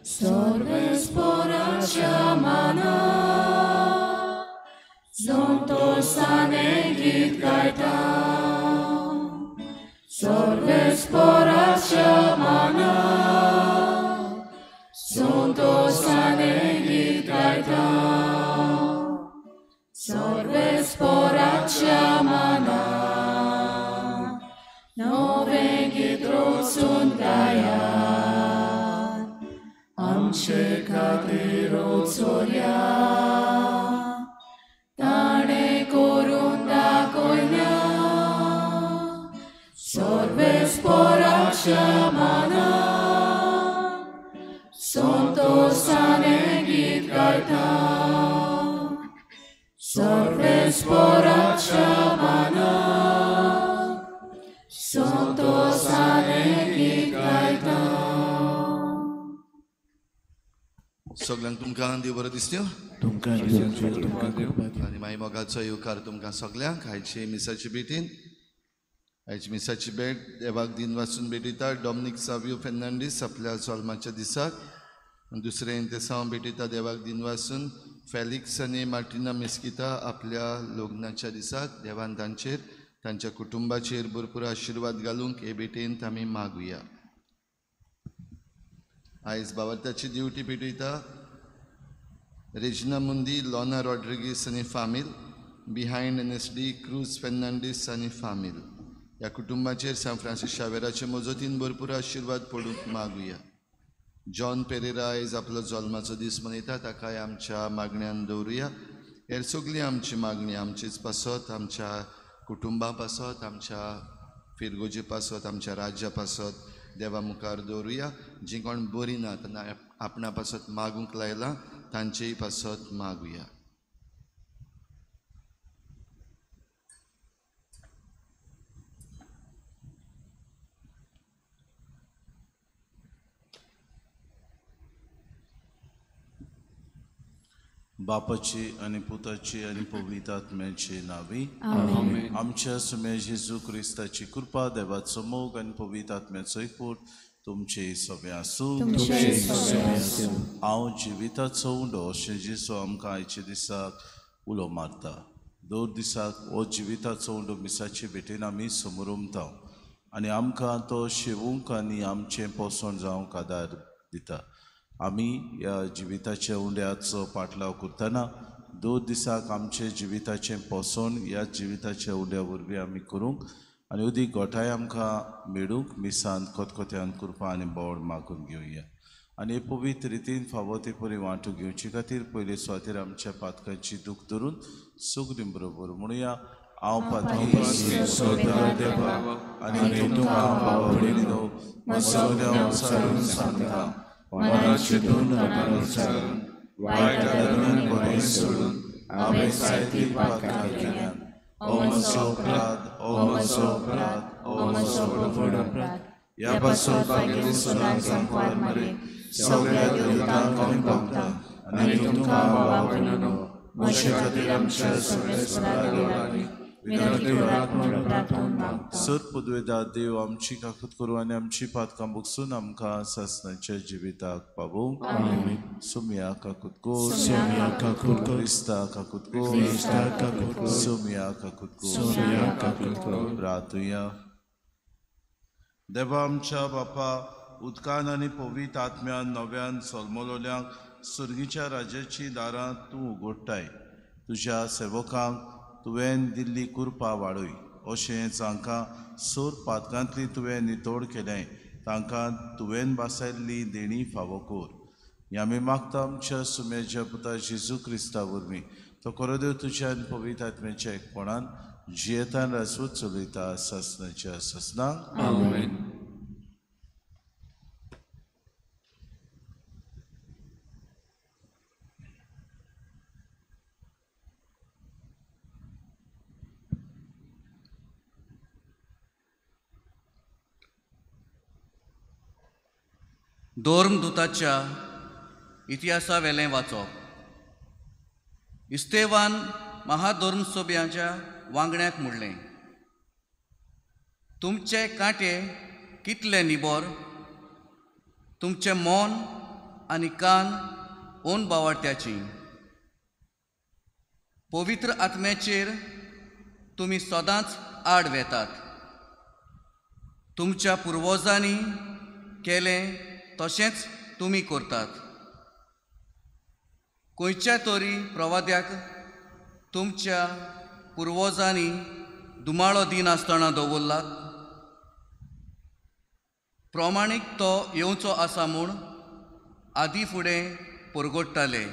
Sorvesporacia mana, zontosane git gaitam. Sorvesporacia mana, zontosane git gaitam. Sorvesporacia mana, novengit roțun gaia. आमचे खातीर चोरया ताणे करून दाखयल्या सर्वेस्पराच्या माना संतोषाने गीत गायता सर्वेस्पराच्या माना संतोषाने गीत गायता. सगळ्यांक तुमकां देव बरो दिसत्यो आनी मागीर मोगाचो येवकार तुमकां सगळ्यांक आयचे मिसाची भेटीन. आयची मिसाची भेट देवाक दिन वाचून भेटयता डॉमिनिक सावियो फेर्नांडीस आपल्या जल्माच्या दिसाक. दुसरें ते साव भेटयता देवाक दिन वाचून फेलिक्स आनी मार्टिना मेस्किता आपल्या लग्नाच्या दिसाक. देवान तांचेर तांच्या कुटुंबाचेर भरपूर आशिर्वाद घालूंक हे भेटेंत आमी मागुया. आयज बावरताची ड्युटी भेटयता रेजिना मुंदी, लॉना रॉड्रिगीस आनी फामील, बिहायंड NSD क्रूज फेर्नांडीस आनी फामील. ह्या कुटुंबाचेर सान फ्रांसीस शावेराचे मजतीन भरपूर आशिर्वाद पडूंक मागुया. जॉन पेरेरा आयज आपलो जल्माचो दीस मनयता, ताकाय आमच्या मागण्यांत दवरुया. हेर सगळी आमची मागणी आमचीच पासत, आमच्या कुटुंबा पासत, आमच्या फिरगोजे पासत, आमच्या राज्या पासत देवा मुखार दवरुया. जी कोण बरी ना तेन्ना आपणा पासत मागूंक लायला तांचेय पासत मागुया. बापाची आनी पुताची आनी पवित्र आत्म्याची नावी. आमच्या सुमे जेजू क्रिस्ताची कृपा, देवाचो मोग आनी पवित्र आत्म्याचो एकूट तुमचे सगळे आसूं. हांव जिविताचो उंडो अशें जेजू आमकां आयच्या दिसाक उलो मारता. दोन दिसाक हो जिविताचो उंडो मिसाची भेटेन आमी समोर उमता आनी आमकां तो शेवूंक आनी आमचें पोसण जावंक आदार दिता. आमी ह्या जिविताच्या उंड्याचो पाटलाव करतना दोन दिसाक आमचे जिविताचें पोसण ह्या जिविताच्या उंड्या वरवीं आमी करूंक आनी उदीक गोठाय आमकां मेळूंक मिसांत कोतकोत्यान कृपा आनी बोड मागून घेवया. आनी पवित्र रितीन फावो ते परी वांटून घेवचे खातीर पयले सुवातेर आमच्या पातकांची दूख धरून सगळीं बरोबर म्हणुया. हांव पातकी देवा आनी तुमकां भाव भयणीनो सगळ्या सारून सांगता, मनाचे दोन नकारां सारून वायट आदरान बरें सोडून हांवें जायतीं पातकां केल्यात. ओ म्हजो अपराध, ओ म्हजो अपराध, ओ म्हजो व्हड अपराध. ह्या पासून भाग्यवंत सोनार जांकवार मारे सगळ्या दलितांक आनी भक्तांक आनी तुमकां भाव भयणीनो म्हजे खातीर आमच्या सगळ्या देवानी सर पदवेदा देव आमची काकूत करूं आनी आमची पातकां भोगसून आमकां सासणाच्या जिविताक पावूंक. सोम्या काकूत को, सोम्या काकूत को, क्रिस्ता काकूत को, क्रिस्ता काकूत को, सोम्या काकूत को, सोम्या काकूत को. प्रार्थुया. देवा आमच्या बापा, उदकान आनी पवित्र आत्म्यान नव्यान सोलमोलोल्यांक सुर्गीच्या राज्याची दारां तूं उगडटाय. तुज्या सेवकांक तुवें दिल्ली कृपा वाडय. अशें जांकां सोर पातकांतली तुवें नितोड केलें तांकां तुवें बासायल्ली देणी फावो कर. हें आमी मागता आमच्या सुमेच्या पुता जेजू क्रिस्ता वरवीं. तो कोरोदेव तुज्या पवित्र आत्म्याच्या एकपणान जियेतान रासवत चलयता सासणाच्या सासणांक. आमेन. धोर्मदूताच्या इतिहासा वेलें वाचप. इस्तेवान महाधोर्मसोब्याच्या वांगड्याक म्हणलें, तुमचे कांटे कितले निबोर, तुमचें मोन आनी कान ओन बावार्थ्याची. पवित्र आत्म्याचेर तुमी सदांच आड वेतात. तुमच्या पुर्वजांनी केलें तशेंच तुमी करतात. खंयच्या तरी प्रवाद्याक तुमच्या पुर्वजांनी दुमाळो दिनासतना दवरलात. प्रमाणीक तो येवचो आसा म्हूण आदी फुडें परगडटाले.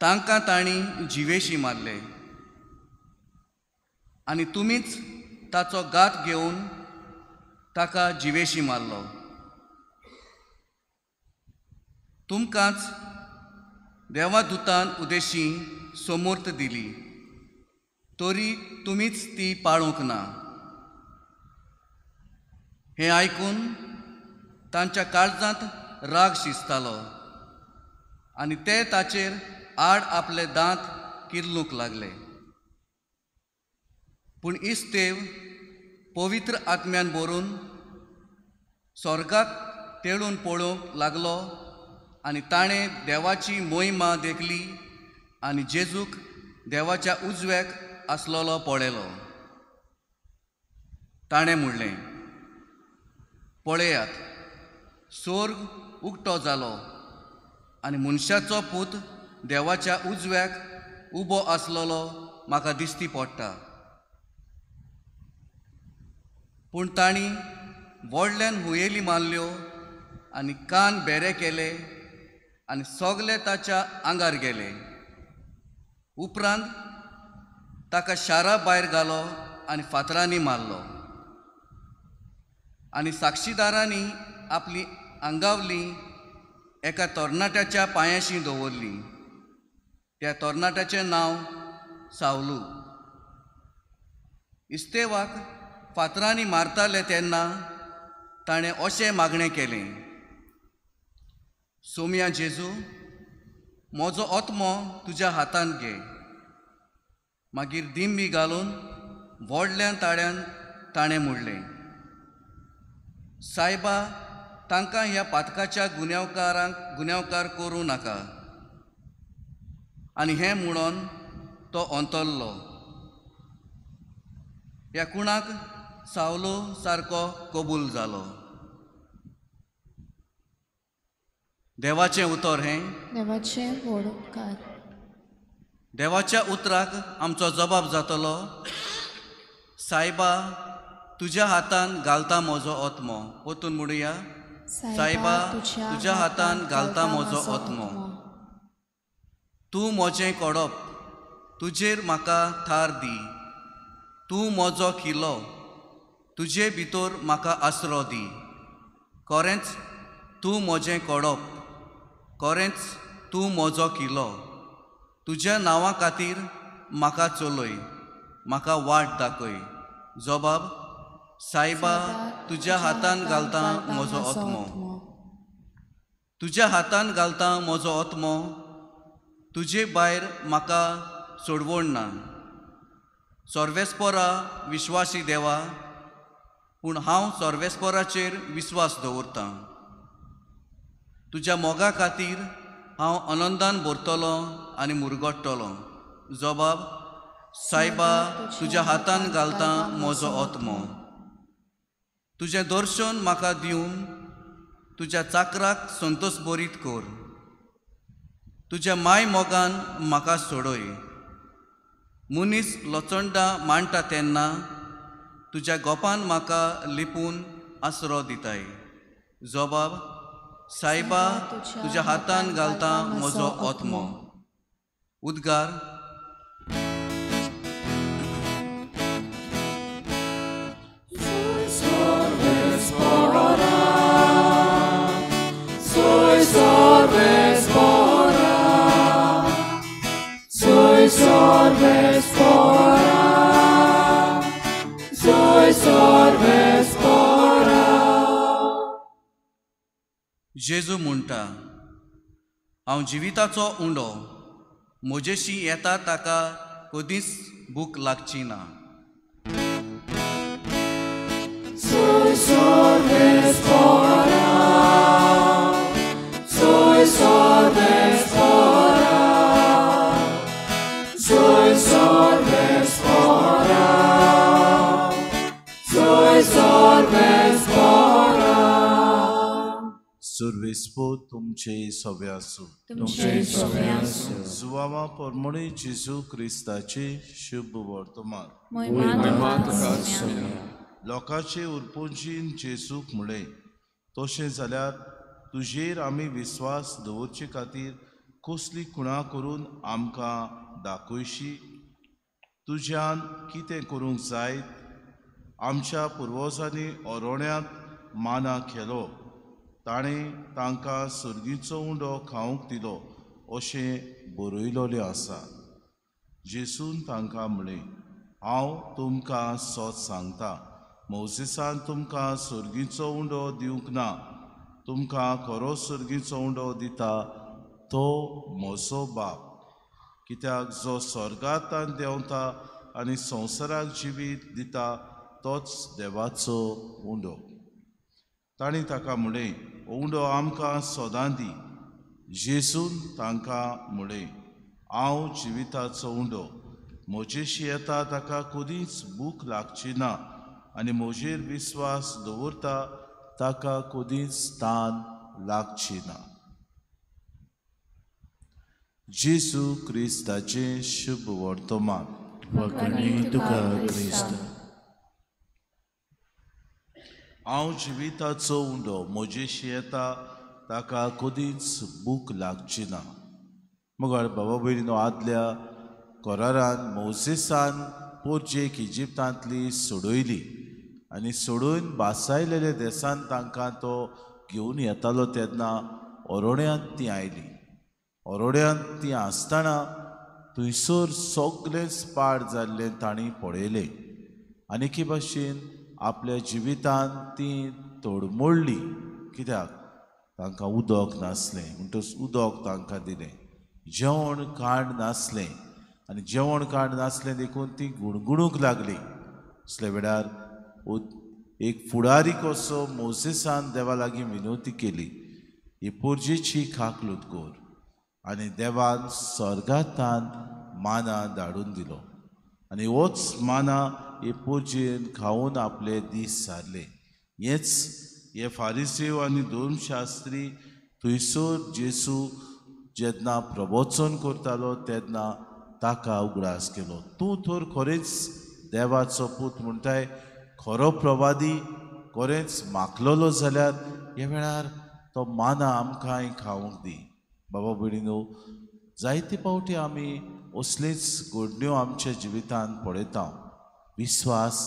तांकां तांणी जिवेशी मारले आनी तुमीच ताचो घात घेवन ताका जिवेशी मारलो. तुमकांच देवादूतान उदेशी समर्थ दिली, तरी तुमीच ती पाळूंक ना. हें आयकून तांच्या काळजांत राग शिजतालो आनी ते ताचेर आड आपले दांत किर्लूंक लागले. पूण इस्तेव पवित्र आत्म्यान भरून स्वर्गाक तेळून पळोवंक लागलो आनी ताणें देवाची मोहिमा देखली आनी जेजूक देवाच्या उजव्याक आसलोलो पळयलो. ताणें म्हणलें, पळयात, स्वर्ग उक्तो जालो आनी मनशाचो पूत देवाच्या उजव्याक उबो आसलोलो म्हाका दिश्टी पडटा. पूण तांणी व्हडल्यान हुयेली मारल्यो आनी कान बेरे केले आनी सोगले ताच्या आंगार गेले. उपरांत ताका शारा भायर घालो आनी फातरांनी मारलो. आनी साक्षीदारांनी आपली आंगावली एका तरणाट्याच्या पांयाशी दवरली. त्या तरणाट्याचें नांव सावलू. इस्तेवाक फातरांनी मारताले तेन्ना ताणें अशें मागणें केलें, सोम्या जेजू, म्हजो आत्मो तुज्या हातांत घे. मागीर दिंबी घालून व्हडल्या ताळ्यान ताणें म्हणलें, सायबा, तांकां ह्या पातकाच्या गुन्यांवकार करूं नाका. आनी हें म्हणून तो अंतरलो. ह्या कुणाक सावलो सारको कबूल जालो. देवाचें उतर हें. देवाचें वडोवकार. देवाच्या उतराक आमचो जबाब जातलो, सायबा, तुज्या हातान घालता म्हजो आत्मो. परतून म्हणुया, सायबा, तुज्या हातान घालता म्हजो आत्मो. तूं म्हजें कोडप, तुजेर म्हाका थार दी. तूं म्हजो किलो, तुजे भितर म्हाका आसरो दी. खरेंच तूं म्हजें कोडप, खरेंच तूं म्हजो किलो. तुज्या नांवा खातीर म्हाका चलय, म्हाका वाट दाखय. जबाब, सायबा, तुज्या हातान घालता म्हजो आत्मो. तुज्या हातान घालता म्हजो आत्मो. तुजे भायर म्हाका सोडवण ना. सर्वेस्परा विश्वासी देवा, पूण हांव सर्वेस्पराचेर विश्वास दवरतां. तुज्या मोगा खातीर हांव आनंदान भरतलो आनी मुरगडटलो. जबाब, सायबा, तुज्या हातान घालता म्हजो आत्मो. तुजें दर्शन म्हाका दिवन तुज्या चाकराक संतोश बरीत कर. तुज्या माय मोगान म्हाका सोडय. मनीस लोचंडा मांडटा तेन्ना तुज्या गोपान म्हाका लिपून आसरो दिताय. जबाब, सायबा, तुज्या हातान घालता म्हजो आत्मो. उद्गार. जेजू म्हणटा, हांव जिविताचो उंडो. म्हजेशी येता ताका कधीच भूक लागची ना. क्रिस्पो तुमचे सवे आसूं. तुमचे सवे आसूं. जुवावा परमणे जेजू क्रिस्ताचे शुभ वर्तमान. महिमा तुका सोन्या. लोकांचे उरपोंजीन जेजूक म्हळें, तशें जाल्यार तुजेर आमी विस्वास दवरचे खातीर कसली कुणां करून आमकां दाखयशी. तुज्यान कितें करूंक जायत? आमच्या पुर्वजांनी ओरोण्यांत माना केलो, ताणें तांकां सुर्गीचो उंडो खावंक दिलो अशें बरयलोलें आसा. जेसून तांकां म्हळें, हांव तुमकां सोत सांगतां, मोसेसान तुमकां सुर्गीचो उंडो दिवंक ना. तुमकां खरो सुर्गीचो उंडो दिता तो म्हजो बाप. कित्याक जो स्वर्गांत देंवता आनी संवसाराक जिवीत दिता तोच देवाचो उंडो. ताणीं ताका म्हळें, उंडो आमकां सोदां दी. जेसून तांकां म्हळें, हांव जिविताचो उंडो. म्हजेशी येता ताका कदींच भूक लागची ना, आनी म्हजेर विस्वास दवरता ताका कदींच तान लागची ना. जेजू क्रिस्ताचे शुभ वर्तमान. वखणी तुका क्रिस्त. हांव जिविताचो उंडो. म्हजेशी येता ताका कदींच भूक लागची ना. मगर बाबा भयणीनो, आदल्या कोरारान मोसेसान पोरजेक इजिप्तांतली सोडयली आनी सोडून बासायलेले देसान तांकां तो घेवन येतालो तेन्ना ओरोड्यांत ती आयली. ओरोड्यांत ती आसतना थंयसर सगळेंच पाड जाल्लें तांणी पळयलें. आनी भाशेन आपल्या जिवितांत ती तोडमोडली. कित्याक तांकां उदक नासलें, म्हणटच उदक तांकां दिलें. जेवण खाण नासलें, आनी जेवण खाण नासलें देखून ती गुणगुणूंक लागली. असले वेळार एक फुडारी कसो मोसेसान देवा लागीं विनवती केली, ही पोरजेची खाकलूत कर. आनी देवान स्वर्गांतान माना धाडून दिलो, आनी होच माना हे पोरजेन खावन आपले दीस सारले. हे फारिसेव आनी धर्मशास्त्री थंयसर जेसू जेन्ना प्रवचन करतालो तेन्ना ताका उगडास केलो. तूं तर खरेंच देवाचो पूत म्हणटाय, खरो प्रवादी, खरेंच मागलोलो जाल्यार ह्या वेळार तो माना आमकांय खावंक दी. बाबा भयणीनो, जायते फावटी आमी असलीच घडण्यो आमच्या जिवितांत पळयता. विस्वास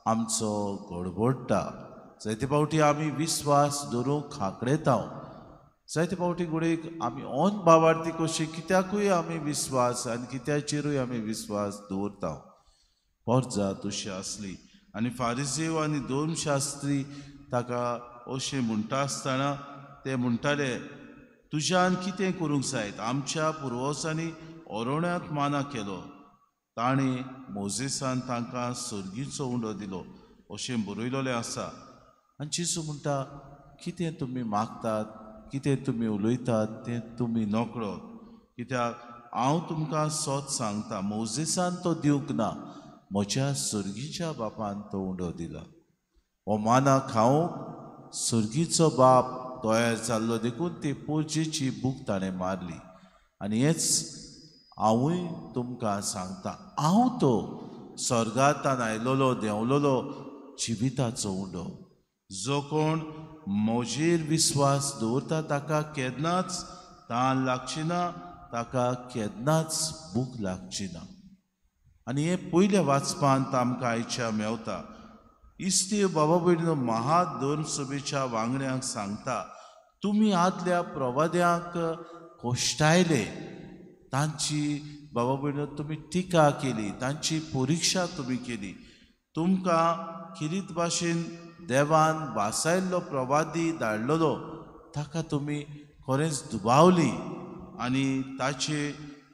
आमचो गडबडटा. जायते फावटी आमी विस्वास धरूंक खाकडेता. जायते फावटी घडयेक आमी ओन भावार्थी कशी कित्याकूय आमी विस्वास आनी कित्याचेरूय आमी विस्वास दवरता. पर्जा तशी आसली. आनी फारिसेव आनी धर्मशास्त्री ताका अशें म्हणटा आसतना ते म्हणटाले, तुज्यान कितें करूंक जायत? आमच्या पुर्वजांनी ओरोण्यांत माना केलो, ताणें मोसेसान तांकां सुर्गीचो उंडो दिलो अशें बरयलोलें आसा. आनी जेसू म्हणटा, कितें तुमी मागतात, कितें तुमी उलयतात तें तुमी नकळो. कित्याक हांव तुमकां सोत सांगता, मोसेसान तो दिवंक ना, म्हज्या सुर्गीच्या बापान तो उंडो दिला. हो माना खावंक सुर्गीचो बाप तयार जाल्लो देखून ते पोरजेची भूक ताणें मारली. आनी हेच हांवूय तुमकां सांगता, हांव तो स्वर्गांतान आयलोलो देंवलोलो जिविताचो उंडो. जो कोण म्हजेर विस्वास दवरता ताका केन्नाच तान लागची ना, ताका केन्नाच भूक लागची ना. आनी हे पयल्या वाचपांत आमकां आयच्या मेवता. इस्तीव बाबा भयणीनो, महाधर्मसभेच्या वांगड्यांक सांगता, तुमी आदल्या प्रवाद्यांक कोश्टायले, तांची बाबा भयणीनो तुमी टिका केली, तांची परिक्षा तुमी केली. तुमकां किरीत भाशेन देवान वासायल्लो प्रवादी धाडलोलो ताका तुमी खरेंच दुबावली. आनी ताचे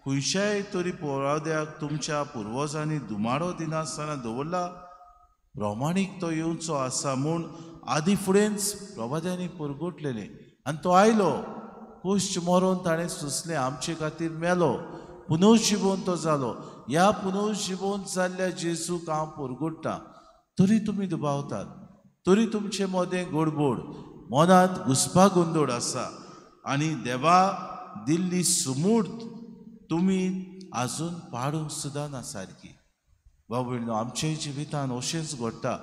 खंयच्याय तरी प्रवाद्याक तुमच्या पुर्वजांनी दुमाडो दिनासतना दवरला. प्रमाणीक तो येवचो आसा म्हूण आदी फुडेंच प्रवाद्यांनी परगटलेलें. आनी तो आयलो, कुश्ट मरोन ताणें सुसलें, आमचे खातीर मेलो, पुनर्जिवन तो जालो. ह्या पुनर्जिवन जाल्ल्या जेजूक हांव परगट्टां. तरी तुमी दुबावतात, तरी तुमचे मोदें गडबड. मनात घुसपागोंदोळ आसा आनी देवा दिल्ली सुमूर्त तुमी आजून पाडूंक सुद्दां ना सारकी. भाव भयणीनो, आमच्या जिवितान अशेंच घडटा.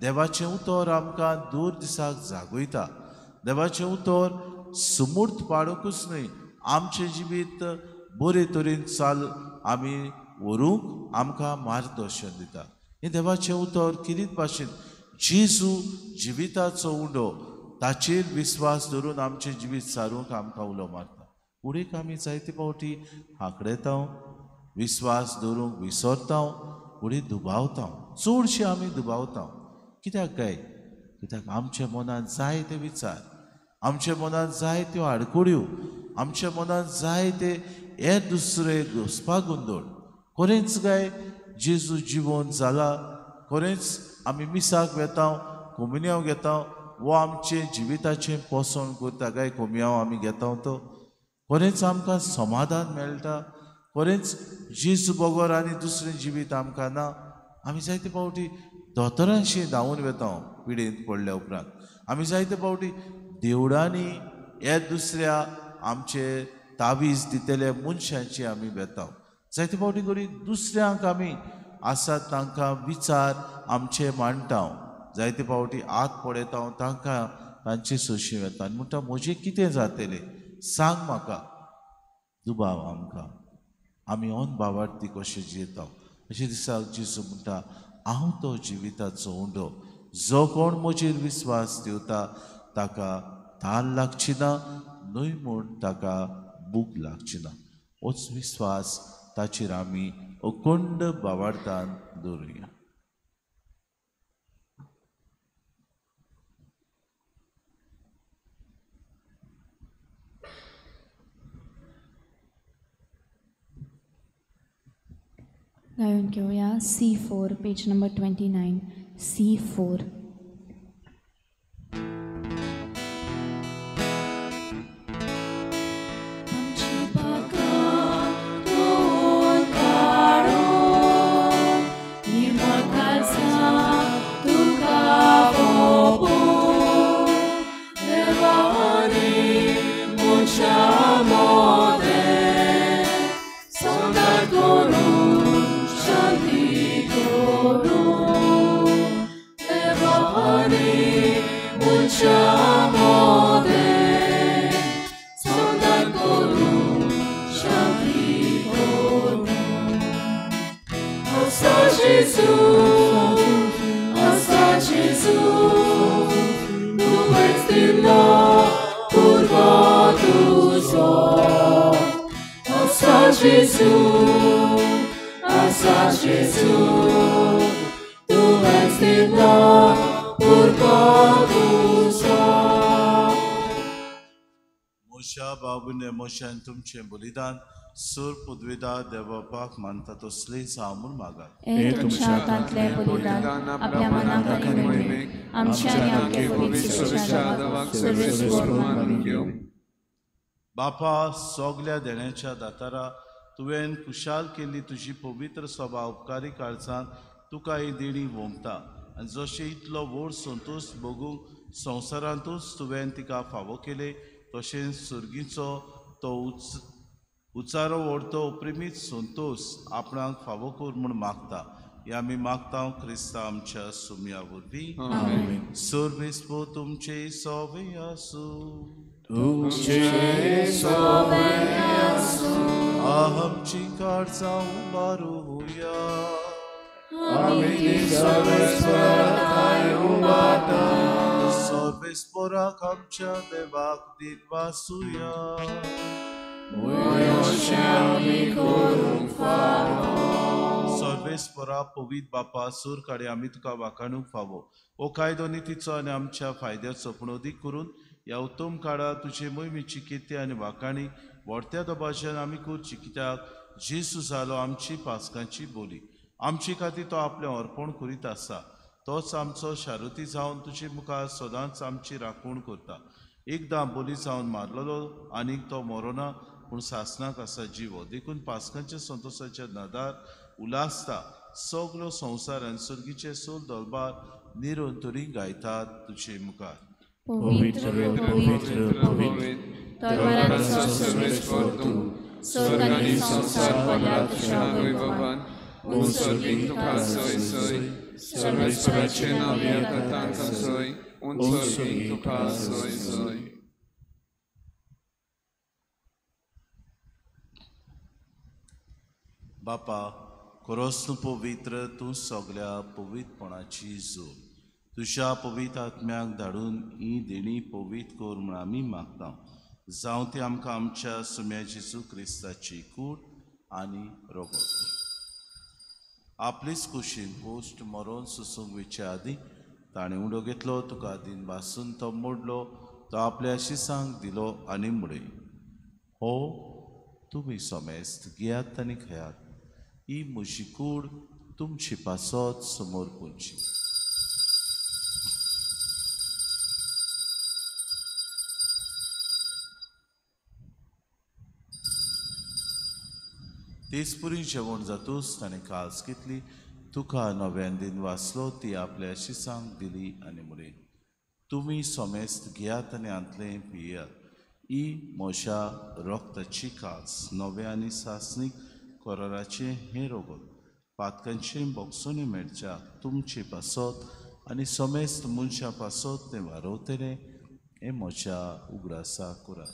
देवाचें उतर आमकां दूर दिसाक जागयता. देवाचें उतर सुमूर्त पाडूंकूच न्हय, आमचें जिवीत बरे तरेन आमी व्हरूंक आमकां मार्गदर्शन दिता. हें देवाचें उतर कितें भाशेन जेजू जिविताचो उंडो ताचेर विस्वास दवरून आमचें जिवीत सारूंक आमकां उलो मारता. फुडें आमी जायते फावटी हांकडेता, विस्वास दवरूंक विसरता, फुडें दुबावता. चडशे आमी दुबावता. कित्याक काय? कित्याक आमच्या मनांत जायते विचार, आमच्या मनांत जायत्यो आडकोड्यो, आमच्या मनांत जायते हे दुसरे घुसपागोंदोळ. खरेंच काय जेजू जिवोन जाला? खरेंच आमी मिसाक वेता, कोमुनियांव घेता, वो आमचे जिविताचें पोसण करता काय कोमयाव आमी घेता तो? खरेंच आमकां समाधान मेळटा? खरेंच जेजू बगर आनी दुसरें जिवीत आमकां ना? आमी जायते फावटी दोतोरांशी धांवून वेता पिडेंत पडल्या उपरांत. आमी जायते फावटी देवळांनी हे दुसऱ्या आमचे तावीज दितले मनशांची आमी वेता. जायते फावटी घडी दुसऱ्यांक आमी आसात तांकां विचार आमचे मांडटा. जायते फावटी आत पडयता तांकां तांचे सोशी वेता आनी म्हणटा म्हजें कितें जातलें सांग म्हाका. दुबाव आमकां, आमी ओन भावार्थी कशें जियेता. अशे दिसाक जेजू म्हणटा हांव तो जिविताचो उंडो. जो कोण म्हजेर विस्वास दिवता ताका ताल लागची ना, न्हय म्हूण ताका बूक लागची ना. होच विस्वास ताचेर आमी अखंड भावार्थान दवरुया. गायन घेऊया C4, पेज नंबर 29. C4. बाबूने मोशान तुमचे बलिदान सूर पदवीदा देवापाक मानता तो स्लेस आमूर मागा. हे तुमच्या हातांतले बलिदान आपल्या मनाक आनी मोहिमेक आमच्या आनी आमगे पवित्र मानून घेवं. बापा, सोगल्या देण्याच्या दातारा तुवें खुशाल केल्ली तुजी पवित्र सभा उपकारी काळजांत तुका ही देणी वोमता आनी जशें इतलो व्हड संतोश भोगूंक संवसारांतूच तुवें तिका फावो केले तशें सुर्गीचो तो उचारो व्हरतो अप्रिमीत संतोश आपणाक फावो कर म्हूण मागता. हे आमी मागता क्रिस्ता आमच्या सुमया वरवीं. सोर्बेस्पो तुमचे सोवे आसूं आमची काळजां उबारूया. सर्वेस्पराक आमच्या देवाक दिवासूया. सर्वेस्परा पवित बापा सूर काडे आमी तुका वाखाणूक फावो. ओ कायदो नितीचो आनी आमच्या फायद्याचो पूण अदीक करून ह्या उत्तम काळात तुजे मोहिमेची किर्ती आनी वाखाणी व्हडत्या दबाज्यान आमी करची. कित्याक जेजू जालो आमची पासकांची बोली. आमचे खातीर तो आपलें अर्पण करीत आसा. तोच आमचो शारुती जावन तुजे मुखार सदांच आमची राखण करता. एकदां बोली जावन मारलेलो आनीक तो मरोना पूण सासनाक आसा जिवो. देखून पासकांच्या संतोशाच्या नदार उलासता सगलो संवसार आनी सर्गीचे सोल दरबार निरोंतरी गायतात तुजे मुखार. पवित्र पवित्र पवित्र तोरवराचो सर्वेस्वर तूं स्वर्ग आनी संसार पदार्थ तुज्या वैभवान उत्सर्गीक तुका सय सय सर्वेस्वराचे नांव येता तांकां सय उत्सर्गीक तुका सय सय. बापा खरोच तूं पवित्र, तूं सगळ्या पवित्रपणाची जोड. तुज्या पवित्र आत्म्याक धाडून ही देणी पवित्र कर म्हूण आमी मागता. जावं ती आमकां आमच्या सुम्या जेजू क्रिस्ताची कूड आनी रोगोत. आपलीच कुशीन पोस्ट मरोन सुसूंक वयचे आदीं ताणें उडो घेतलो, तुका दिन भासून तो मोडलो, तो आपल्या शिसांक दिलो आनी मुडय. हो तुमी सोमेस्त घेयात आनी खेळात. ही म्हजी कूड तुमची पासत समोर पोवची. तेचपुरी जेवण जातूच ताणें कास घेतली, तुका नव्यान दिन वाचलो, ती आपल्या शिसांक दिली आनी म्हणली, तुमी सोमेस्त घेयात आनी आंतले पियात. ही म्हज्या रोगताची कास, नवे आनी सासणीक कोराराचें हें रोगोत. पातकांचें बोगसोनी मेळच्या तुमची पासत आनी सोमेस्त मनशा पासत तें वारोवतलें. हें म्हज्या उगडासा करात.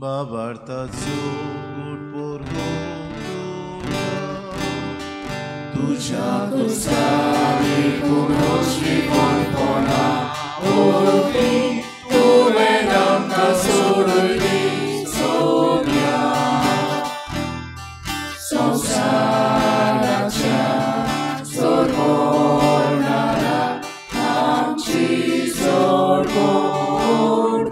बाबार्ताचो गूड पोरगो तुज्या कुसारी पुरोश्री कोणपणा ओळखी तुवें आमकां सोडली सोम्या. संवसाराच्या सोडवणारा आमची जोड कोण.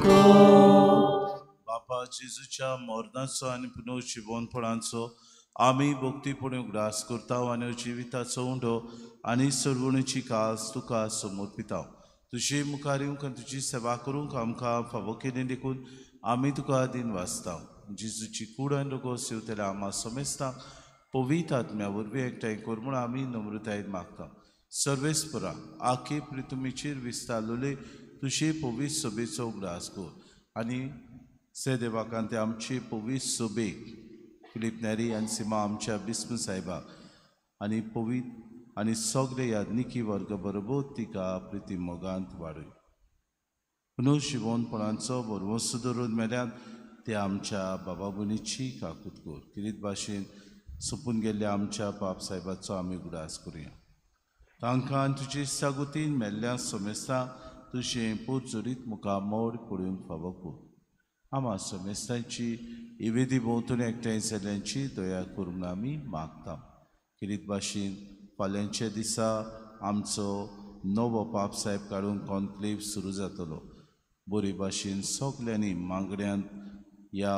बापा जेजूच्या मरणाचो आनी पुनर्जिवनपणाचो आमी भक्तीपणे उगडास करता आनी जिविताचो उंडो आनी सरवणीची कास तुका समर्पिता. तुजी मुखार येवंक आनी तुजी सेवा करूंक आमकां फावो केलें देखून आमी तुका दिन वाचता. जेजूची कूड आनी रोगो सेवतल्या आमा समेस्तांक पवित्र आत्म्या वरवीं एकठांय कर म्हूण आमी नम्रतायेन मागता. सर्वेस्परा आखे प्रितुमेचेर विस्तारलोले तुजे पवित्र सभेचो उगडास कर आनी सेदेवाकांत आमचे पवित्र सभेक फिलीप नॅरी आनी सिमा आमच्या बिस्म साहेबाक आनी पवित्र आनी सगळे याज्ञिकी वर्ग बरोबर तिका प्रिती मोगांत वाडय. पुनर्जिवनपणाचो बरवो सुदरून मेल्यान ते आमच्या बाबा भयणीची काकूत कर. किरीत भाशेन सोपून गेल्ल्या आमच्या बाप साहेबाचो आमी उगडास करुया. तांकां तुजे सागुतीन मेल्ल्या समेस्तां तुजें पोरजोरीत मुखार मोड पडूंक फावो कर. आमा समेस्तांची इवेदी भोंवतणी एकठांय जाल्यांची दया करून आमी मागता. किरीत भाशेन फाल्यांच्या दिसा आमचो नवो पाप साहेब काडूंक कॉन्क्लेव सुरू जातलो. बरे भाशेन सगल्यांनी मागण्यांत ह्या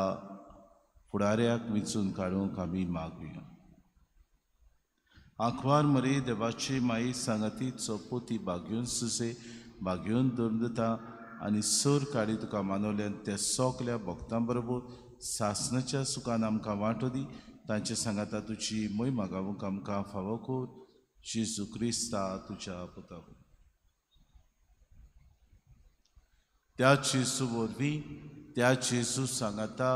फुडाऱ्याक वेंचून काडूंक आमी मागुया. आंखवार मरे देवाची माई सांगातीचो पोती बागेवन सुसे बागेवन दवरता आनी सर काडी तुका मानवल्यान त्या सगल्या भक्तां बरोबर सासणाच्या सुखान आमकां वांटो दी. तांचे सांगाता तुजी मोहीम मागावूंक आमकां फावो कर. जेजू क्रिस्ता तुज्या पुता त्या जेजू वरवीं त्या जेजू सांगाता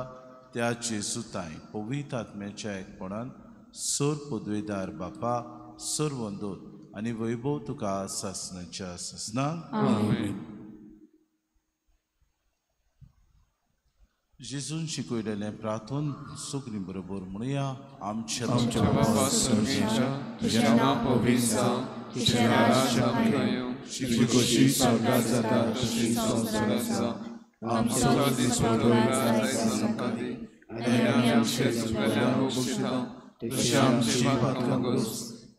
त्या जेजू ताय पवित्र आत्म्याच्या एकपणान सर पदवेदार बापा सर वंदोत आनी वैभव तुका सासणाच्या सासणाक. जेजून शिकयलेलें प्रार्थन सगळीं बरोबर म्हणुया. आमच्या बाबा स्वर्गीच्या तुजें नांव पवित्र जावं, तुजें राज्य येवं, तुजी कशी स्वर्गांत जाता तशी संवसारांत जावं. आमचो दिसवटो आज आमकां दी आनी आमी आमचे चुकल्यांक बक्षिता तशी आमची पातकां घोस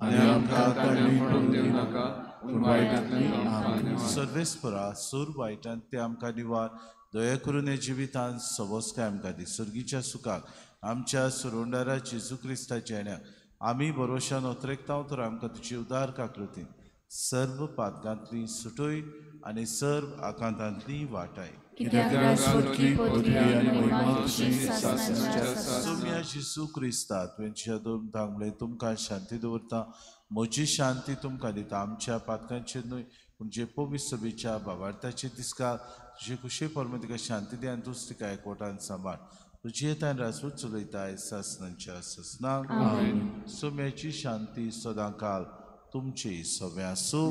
आनी आमकां ताणें पडूंक दिवं नाका पूण वायटांतल्यान आमकां निवार. सर्वेस्परा सूर वायटांत ते आमकां निवार. दया करून हे जिवितांत सबोसकाय आमकां दी. सर्गीच्या सुखाक आमच्या सुरोंडारा जेजू क्रिस्ताच्या येण्याक आमी भरोशान ओतरेकता तर आमकां तुजी उदार काकृतीन सर्व पातकांतली सुटोय आनी सर्व आकांतांतली वाटाय. कित्याक राजवटकी पदवी आनी महिमा तुजी सासणाची आसा. सोम्या जेसू क्रिस्ता तुमच्या दोन धांगले तुमकां शांती दवरता. म्हजी शांती तुमकां दिता. आमच्या पातकांचेर न्हय पूण जे पवित्र सभेच्या भावार्थाचे दिसका तुजे कुशे परमे तिका शांती दी आनी तूंच तिका एकवटान सांबाळ. तुजी येतान राजवट चलयताय सासणांच्या ससनाक. सोम्याची शांती सदां काल तुमची सव्या आसूं.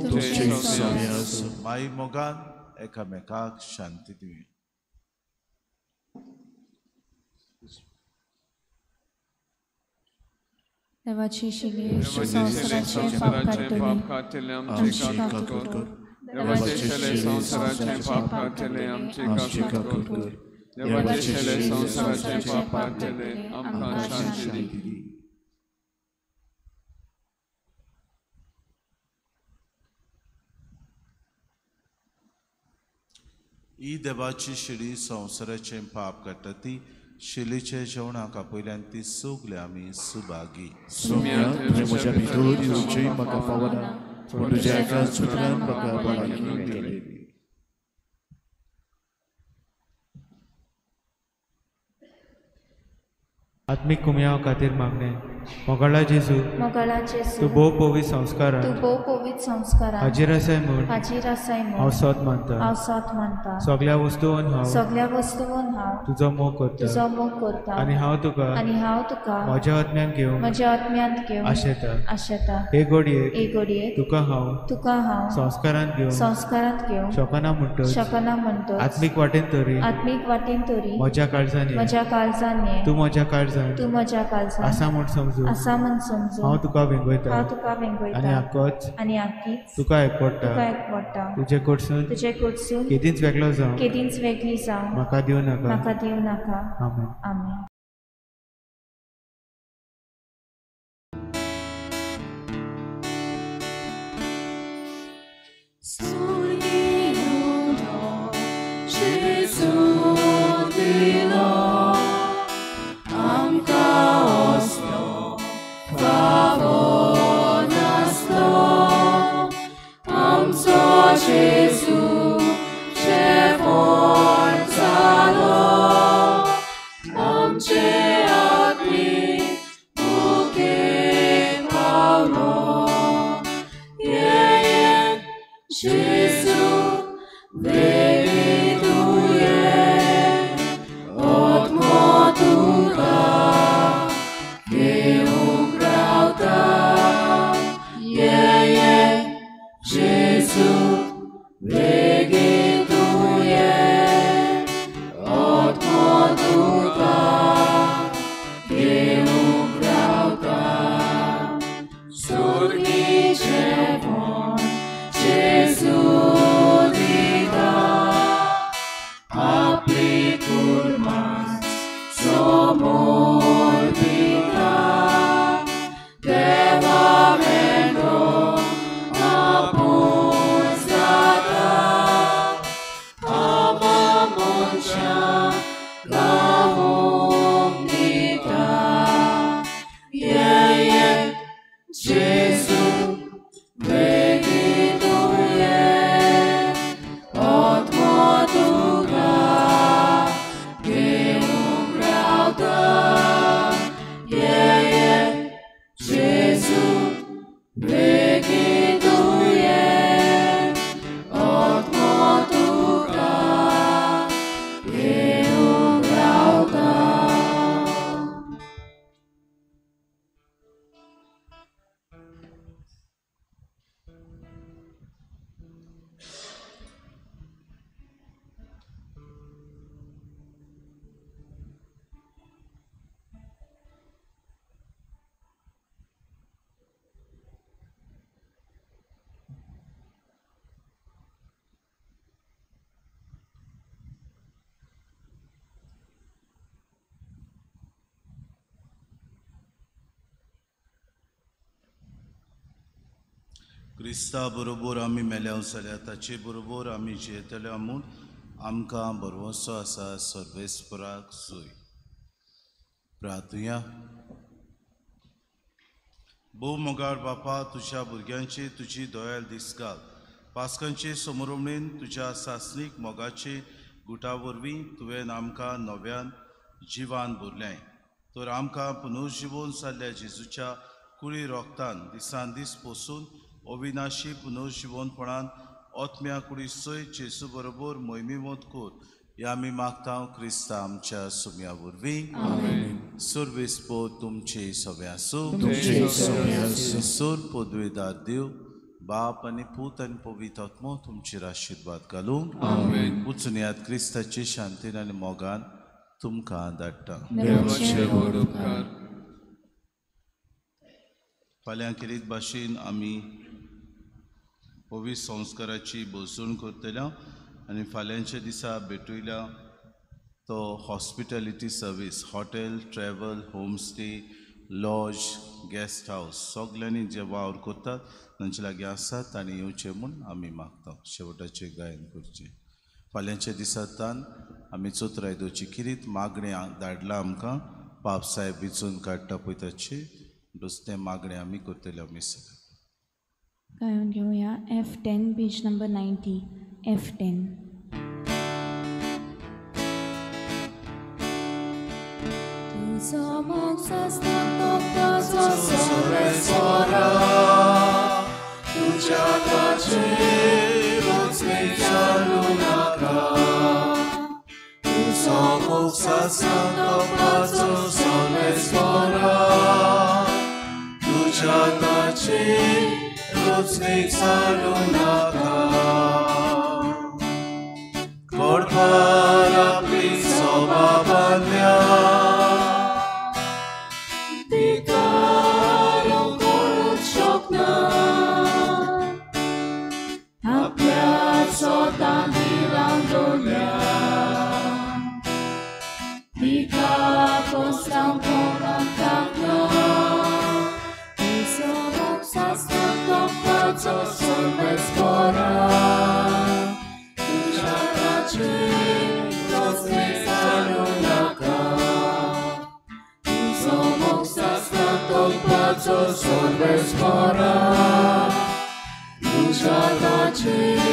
माई मोगान एकामेकाक शांती दिवी. देवाची शिली संसाराचे पाप खातीर आमची कात कर. देवाचे शिले संसाराचे पाप खातीर आमची कात कर. देवाचे शिले संसाराचे पाप खातीर आमकां शांती दी. ही देवाची शिडी संवसाराचे पाप काडटा ती शिलीचे जेवणाक पयल्यान ती सगले आमी सुभागी. म्हज्या भितर येवची म्हाका फावना पूण तुज्या एका सुत्रान म्हाका भलायकी मेळटली. आत्मिक कुमयाव खातीर मागणे. मोगाळा जेजू तूं भोव पवित्र संस्कारांत हाजीर आसाय म्हूण हांव सोत मानता. सगळ्या वस्तूंवन हांव तुजो मोग करता आनी हांव तुका म्हज्या आत्म्यान घेवन आशेता. हे घडयेक तुका हांव संस्कारांत घेवन शकना म्हणटच आत्मीक वाटेन तरी म्हज्या काळजांनी तूं म्हज्या काळजांत आसा म्हूण समजून हांव तुका वेंगयता आनी आख्खीच तुका एकवडटा. तुजे कडसून केदींच वेगळी जावं म्हाका दिवं नाका. आमेन. क्रिस्ता बरोबर आमी मेल्याव जाल्यार ताचे बरोबर आमी जियेतले म्हूण आमकां भरवंसो आसा सर्वेस्पराक सोय. प्रार्थुया. भोव मोगाळ बापा, तुज्या भुरग्यांची तुजी दोयाल दीस घाल पास्कांचे समोरमणेन तुज्या सासणीक मोगाचे गुटा वरवीं तुवें आमकां नव्यान जिवान भरलें. तर आमकां पुनर्जिवोवन जाल्ल्या जेजूच्या कुळी रोगतान दिसान दीस पोसून अविनाशी पुनर्जिवनपणान ओतम्या कुडी सयत जेजू बरोबर मोहिमेमोत कोर. हे आमी मागतां क्रिस्ता आमच्या सुम्या वरवीं. सुरवेस्पो तुमचे सगळे आसूं. सुर पदवेदार देव बाप आनी पूत आनी पवित्र आत्मो तुमचेर आशिर्वाद घालूं. उचून याद क्रिस्ताचे शांतीन आनी मोगान तुमकां धाडटा. फाल्यां केरीत भाशेन आमी पवित्र संस्काराची बसवण करतल्या आनी फाल्यांच्या दिसा भेटयल्या तो hospitality service hotel travel home stay lodge guest house सगल्यांनी जे वावर करतात तांचे लागीं आसात आनी येवचे म्हूण आमी मागता. शेवटाचें गायन करचें. फाल्यांच्या दिसांतान आमी चोत्रायदोची किरीत मागणें धाडला आमकां पाप साहेब विचून काडटा पळय ताची दुसरें मागणें आमी करतले आमी सगळे. गायन घेवया F10 पेज नंबर 90 F10. तुझ्या रोचणे चालू नाका. कोडपार आपली सोबा बांधल्या तिका करूंक शकना. आपल्या स्वताक रांदोल्या तिका कोस्तांव कोणाक टाकना. Sorves fora, tuja daci.